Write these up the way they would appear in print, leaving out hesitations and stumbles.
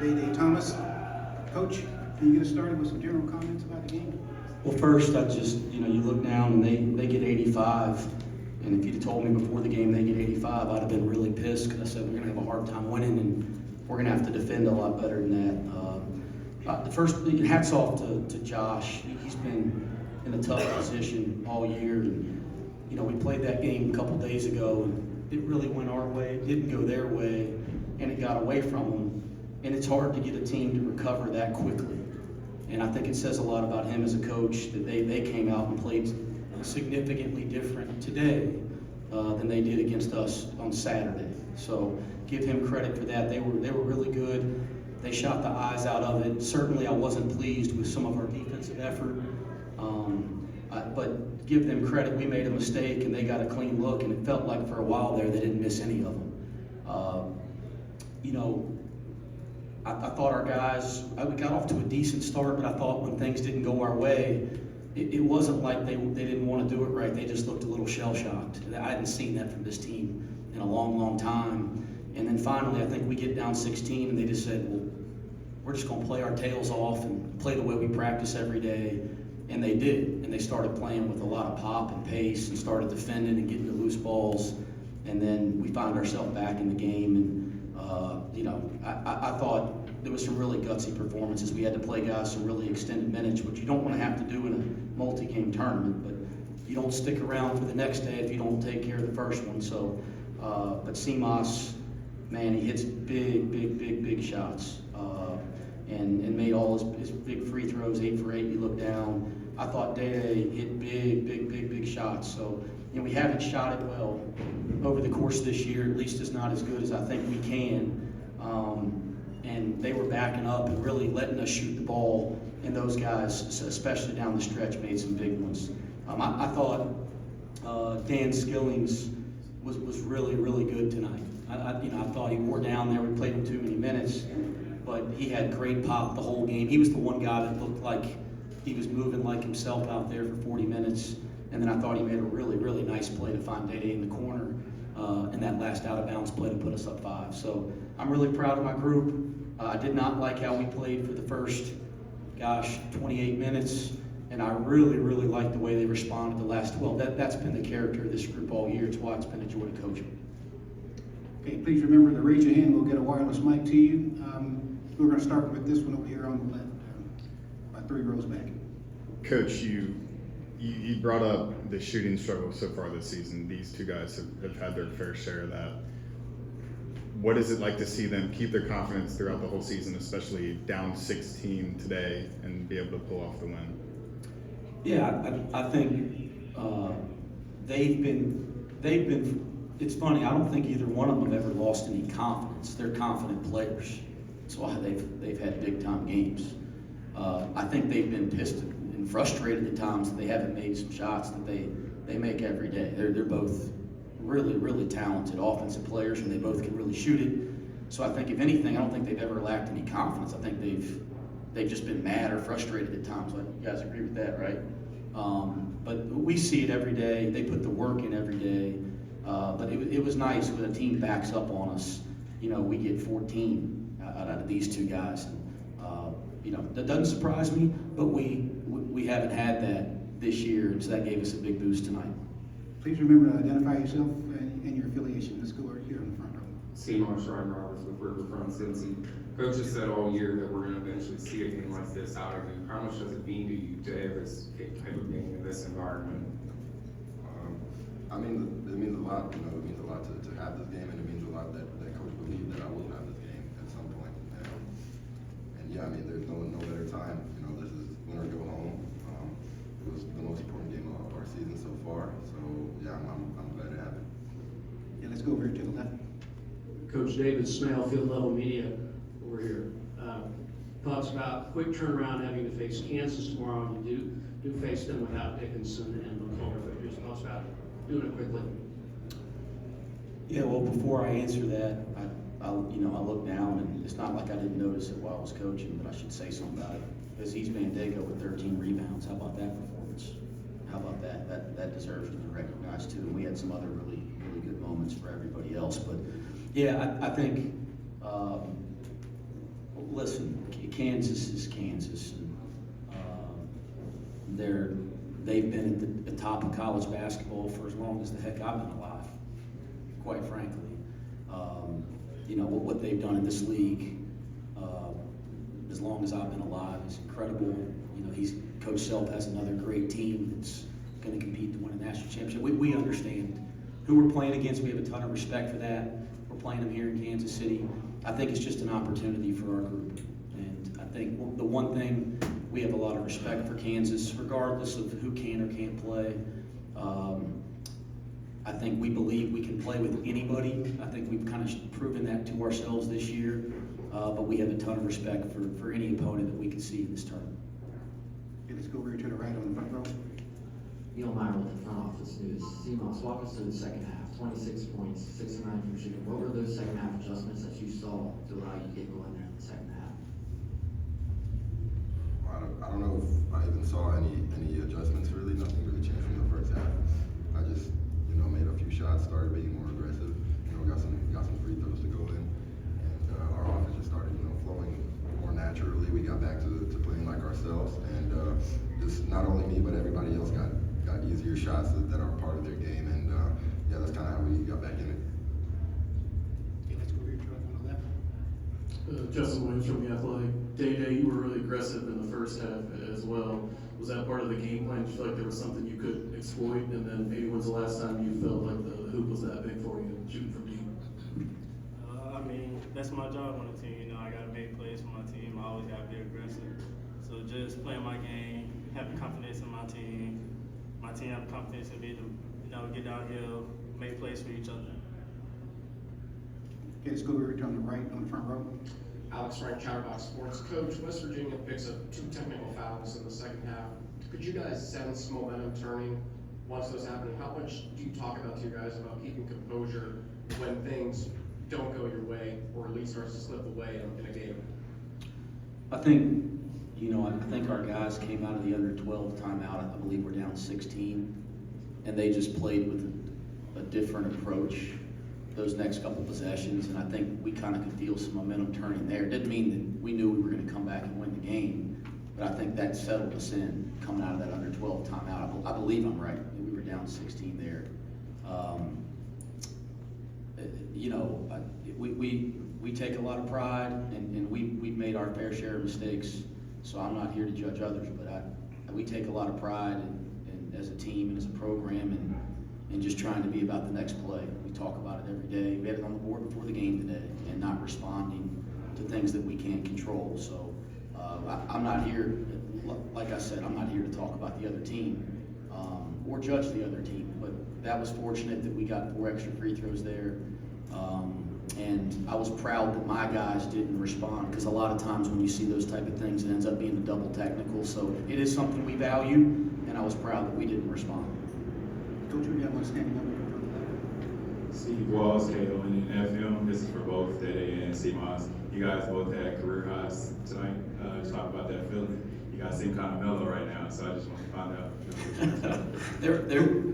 Day Thomas. Coach, can you get us started with some general comments about the game? Well, first, I just, you look down and they get 85. And if you'd have told me before the game they get 85, I'd have been really pissed because I said we're going to have a hard time winning and we're going to have to defend a lot better than that. The first, hats off to Josh. He's been in a tough position all year. And, we played that game a couple days ago and it really went our way. It didn't go their way and it got away from them. And it's hard to get a team to recover that quickly. And I think it says a lot about him as a coach that they came out and played significantly different today than they did against us on Saturday. So give him credit for that. They were really good. They shot the eyes out of it. Certainly I wasn't pleased with some of our defensive effort. But give them credit. We made a mistake and they got a clean look, and it felt like for a while there they didn't miss any of them. I thought our guys, we got off to a decent start, but I thought when things didn't go our way, it wasn't like they didn't want to do it right. They just looked a little shell-shocked. I hadn't seen that from this team in a long, long time. And then finally, I think we get down 16, and they just said, well, we're just going to play our tails off and play the way we practice every day. And they did. And they started playing with a lot of pop and pace and started defending and getting the loose balls. And then we found ourselves back in the game. And I thought there was some really gutsy performances. We had to play guys some really extended minutes, which you don't want to have to do in a multi-game tournament, but you don't stick around for the next day if you don't take care of the first one. So, but Simas, man, he hits big shots, and made all his big free throws, 8 for 8. You look down. I thought Day hit big shots. So, we haven't shot it well over the course of this year. At least it's not as good as I think we can. And they were backing up and really letting us shoot the ball. And those guys, especially down the stretch, made some big ones. I thought Dan Skillings was really good tonight. I thought he wore down there. We played him too many minutes, but he had great pop the whole game. He was the one guy that looked like he was moving like himself out there for 40 minutes. And then I thought he made a really nice play to find Day in the corner, and that last out of bounds play to put us up 5. So I'm really proud of my group. I did not like how we played for the first, 28 minutes, and I really liked the way they responded the last 12. That's been the character of this group all year. It's why it's been a joy to coach them. Okay, please remember to raise your hand. We'll get a wireless mic to you. We're going to start with this one over here on the left, about 3 rows back. Coach, you brought up the shooting struggle so far this season. These two guys have had their fair share of that. What is it like to see them keep their confidence throughout the whole season, especially down 16 today, and be able to pull off the win? Yeah, I think they've been. It's funny. I don't think either one of them have ever lost any confidence. They're confident players. That's why they've had big time games. I think they've been pissed and frustrated at times that they haven't made some shots that they make every day. They're both really talented offensive players, and they both can really shoot it. So I think if anything, I don't think they've ever lacked any confidence. I think they've just been mad or frustrated at times. You guys agree with that, right? But we see it every day. They put the work in every day. But it was nice when a team backs up on us. We get 14 out of these two guys. That doesn't surprise me, but we haven't had that this year, and so that gave us a big boost tonight. Please remember to identify yourself and your affiliation. Let's go right here in the front row. Simas with Riverfront Cincy. Coach has said all year that we're going to eventually see a game like this out of you. How much does it mean to you to have this type of game in this environment? It means a lot. It means a lot to have this game, and it means a lot that Coach believed that I will have this game at some point. And yeah, there's no better time. This is win or go home. It was the most important game of our season so far. So yeah, I'm glad it happened. Yeah, let's go over here to the left. Coach David Smale, Field Level Media, over here. Thoughts about quick turnaround, having to face Kansas tomorrow. You do face them without Dickinson and McCullough, but just thoughts about doing it quickly. Yeah, well, before I answer that, I look down, and it's not like I didn't notice it while I was coaching, but I should say something about it. Aziz Bandego with 13 rebounds. How about that performance? How about that? That deserves to be recognized too. And we had some other really good moments for everybody else. But yeah, I think Kansas is Kansas. And, they've been at the top of college basketball for as long as the heck I've been alive, quite frankly. You know, what they've done in this league, as long as I've been alive, is incredible. You know, Coach Self has another great team that's going to compete to win a national championship. We understand who we're playing against. We have a ton of respect for that. We're playing them here in Kansas City. I think it's just an opportunity for our group. And I think the one thing, we have a lot of respect for Kansas, regardless of who can or can't play. I think we believe we can play with anybody. I think we've kind of proven that to ourselves this year. But we have a ton of respect for any opponent that we can see in this tournament. Okay, let's go over here to the right on the front row. Neil Meyer with the front office news. Simas, walk us through the second half. 26 points, 6 of 9 from shooting. What were those second half adjustments that you saw to allow you to get going there in the second half? I don't know if I even saw any adjustments really. Nothing really changed from the first half. I just, made a few shots, started being more aggressive. Got some free throws to go in, and our offense just started, flowing more naturally. We got back to playing like ourselves, and just not only me but everybody else got easier shots that are part of their game, and yeah, that's kind of how we got back in it. Okay, let's go over here to on the left. Justin Williams from The Athletic. Day, you were really aggressive in the first half as well. Was that part of the game plan? Did you feel like there was something you could exploit? And then maybe when's the last time you felt like the hoop was that big for you, shooting from deep? I mean, that's my job on the team. I got to make plays for my team. I always got to be aggressive. So just playing my game, having confidence in my team having confidence in me to, get downhill, make plays for each other. Okay, let's go over here to on the right on the front row. Alex Wright, Chatterbox Sports. Coach, West Virginia picks up 2 technical fouls in the second half. Could you guys sense momentum turning once those happen? How much do you talk about to your guys about keeping composure when things don't go your way or at least starts to slip away in a game? I think, I think our guys came out of the under 12 timeout. I believe we're down 16, and they just played with a different approach those next couple possessions, and I think we kind of could feel some momentum turning there. It didn't mean that we knew we were going to come back and win the game, but I think that settled us in coming out of that under 12 timeout. I believe I'm right. We were down 16 there. We take a lot of pride, and we've made our fair share of mistakes. So I'm not here to judge others, but we take a lot of pride in as a team and as a program, and just trying to be about the next play. We talk about it every day. We had it on the board before the game today, and not responding to things that we can't control. So I'm not here, like I said, I'm not here to talk about the other team or judge the other team. But that was fortunate that we got 4 extra free throws there. And I was proud that my guys didn't respond, because a lot of times when you see those type of things, it ends up being a double technical. So it is something we value, and I was proud that we didn't respond. Coach, we got one standing up. Steve Walls, KO in FM. This is for both Dede and Simas. You guys both had career highs tonight. Just talk about that feeling. You guys seem kind of mellow right now, so I just want to find out.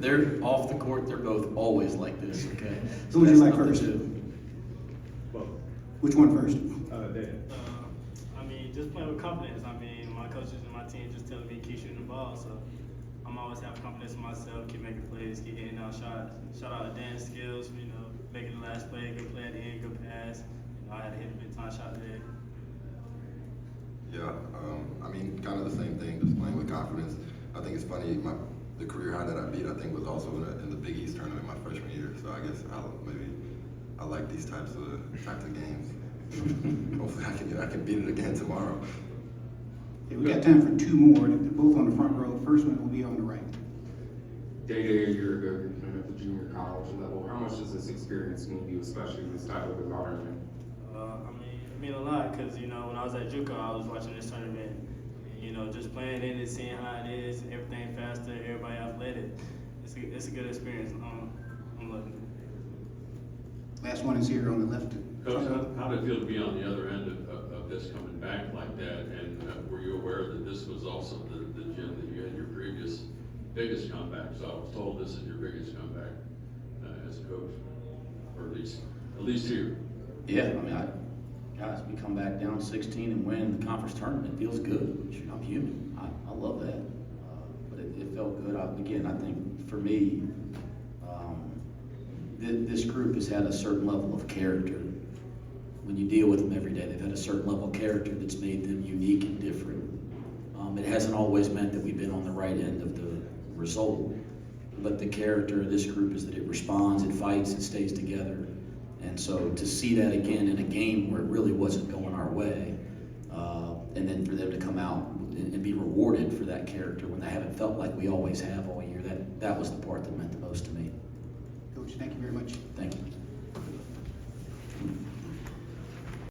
They're off the court. They're both always like this. Okay. Who would you like That's first? nothing new. Both. Which one first? Dede. Just playing with confidence. My coaches and my team just telling me keep shooting the ball. So I'm always having confidence in myself, keep making plays, keep getting out shots. Shout out to Dan's skills, making the last play, good play at the end, good pass. I had to hit a big time shot today. Yeah, kind of the same thing, just playing with confidence. I think it's funny, the career high that I beat, I think, was also in the Big East tournament my freshman year. So I guess I like these types of games. Hopefully I can beat it again tomorrow. Okay, we got time for 2 more, both on the front row. The first one will be on the right. Day a year ago, you're playing at the junior college level. How much does this experience mean to you, especially in this type of environment? It mean a lot, because when I was at JUCO, I was watching this tournament. And, just playing in it, seeing how it is, everything faster, everybody athletic. It's a good experience. I'm loving it. Last one is here on the left. Coach, how did it feel to be on the other end of this coming back like that? And were you aware that this was also the gym that you had your previous biggest comeback? So I was told this is your biggest comeback as a coach, or at least here. Yeah, guys, we come back down 16 and win the conference tournament. It feels good. Shoot, I'm human. I love that. But it felt good. Again, I think for me, this group has had a certain level of character. When you deal with them every day, they've had a certain level of character that's made them unique and different. It hasn't always meant that we've been on the right end of the result, but the character of this group is that it responds, it fights, it stays together. And so to see that again in a game where it really wasn't going our way, and then for them to come out and be rewarded for that character when they haven't felt like we always have all year, that was the part that meant the most to me. Coach, thank you very much. Thank you.